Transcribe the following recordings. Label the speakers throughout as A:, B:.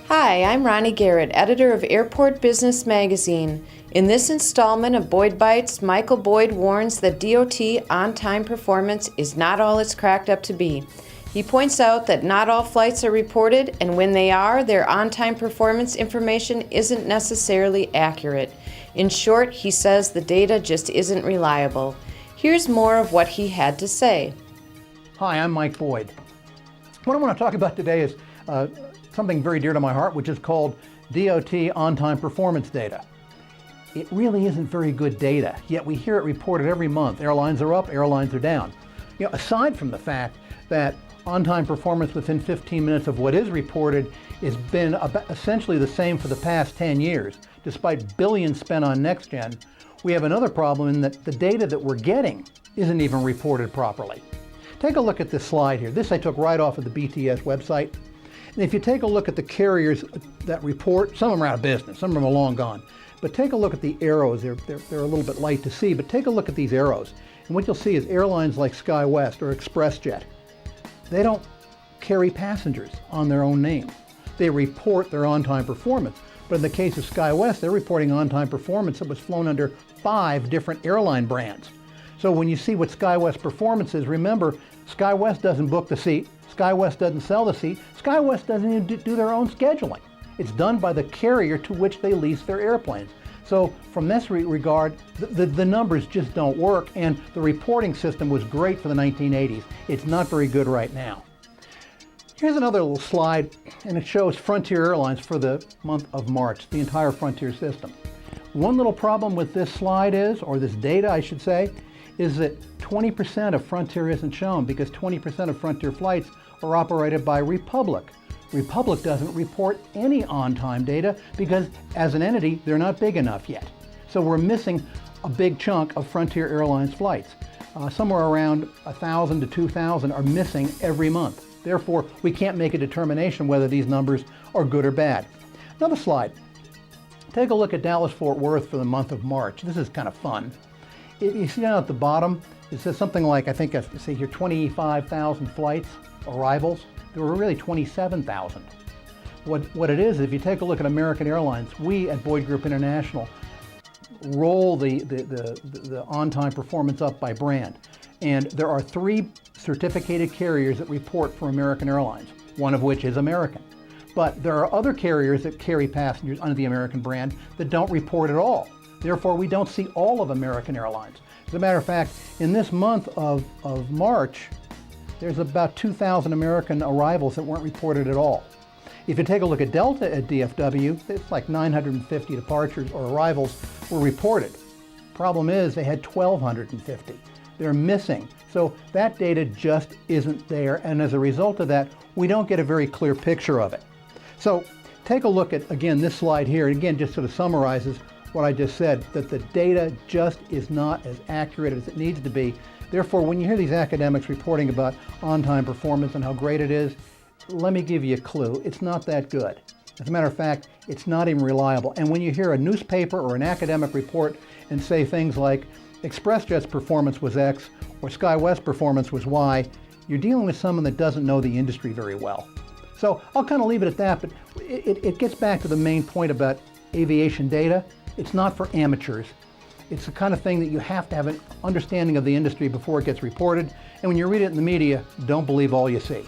A: Hi, I'm Ronnie Garrett, editor of Airport Business Magazine. In this installment of Boyd Bytes, Michael Boyd warns that DOT on-time performance is not all it's cracked up to be. He points out that not all flights are reported, and when they are, their on-time performance information isn't necessarily accurate. In short, he says the data just isn't reliable. Here's more of what he had to say.
B: Hi, I'm Mike Boyd. What I want to talk about today is something very dear to my heart, which is called DOT on-time performance data. It really isn't very good data, yet we hear it reported every month. Airlines are up, airlines are down. Aside from the fact that on-time performance within 15 minutes of what is reported has been essentially the same for the past 10 years, despite billions spent on next-gen, we have another problem in that the data that we're getting isn't even reported properly. Take a look at this slide here. This I took right off of the BTS website. And if you take a look at the carriers that report, some of them are out of business, some of them are long gone. But take a look at the arrows. They're a little bit light to see, but take a look at these arrows. And what you'll see is airlines like SkyWest or ExpressJet, they don't carry passengers on their own name. They report their on-time performance. But in the case of SkyWest, they're reporting on-time performance that was flown under 5 different airline brands. So when you see what SkyWest performance is, remember, SkyWest doesn't book the seat, SkyWest doesn't sell the seat, SkyWest doesn't even do their own scheduling. It's done by the carrier to which they lease their airplanes. So from this regard, the numbers just don't work, and the reporting system was great for the 1980s. It's not very good right now. Here's another little slide, and it shows Frontier Airlines for the month of March, the entire Frontier system. One little problem with this slide is, or this data I should say, is that 20% of Frontier isn't shown because 20% of Frontier flights are operated by Republic. Republic doesn't report any on-time data because as an entity, they're not big enough yet. So we're missing a big chunk of Frontier Airlines flights. Somewhere around 1,000 to 2,000 are missing every month. Therefore, we can't make a determination whether these numbers are good or bad. Another slide. Take a look at Dallas-Fort Worth for the month of March. This is kind of fun. You see down at the bottom, it says something like, I think I see here, 25,000 flights, arrivals. There were really 27,000. What it is, if you take a look at American Airlines, we at Boyd Group International roll the on-time performance up by brand. And there are 3 certificated carriers that report for American Airlines, one of which is American. But there are other carriers that carry passengers under the American brand that don't report at all. Therefore, we don't see all of American Airlines. As a matter of fact, in this month of March, there's about 2,000 American arrivals that weren't reported at all. If you take a look at Delta at DFW, it's like 950 departures or arrivals were reported. Problem is, they had 1,250. They're missing. So that data just isn't there, and as a result of that, we don't get a very clear picture of it. So take a look at, again, this slide here, and again, just sort of summarizes what I just said, that the data just is not as accurate as it needs to be. Therefore, when you hear these academics reporting about on-time performance and how great it is, let me give you a clue. It's not that good. As a matter of fact, it's not even reliable. And when you hear a newspaper or an academic report and say things like ExpressJet's performance was X or SkyWest performance was Y, you're dealing with someone that doesn't know the industry very well. So I'll kind of leave it at that, but it gets back to the main point about aviation data. It's not for amateurs. It's the kind of thing that you have to have an understanding of the industry before it gets reported. And when you read it in the media, don't believe all you see.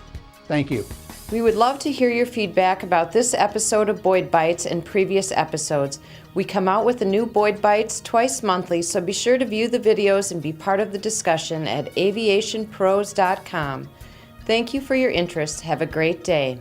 B: Thank you.
A: We would love to hear your feedback about this episode of Boyd Bytes and previous episodes. We come out with a new Boyd Bytes twice monthly, so be sure to view the videos and be part of the discussion at AviationPros.com. Thank you for your interest. Have a great day.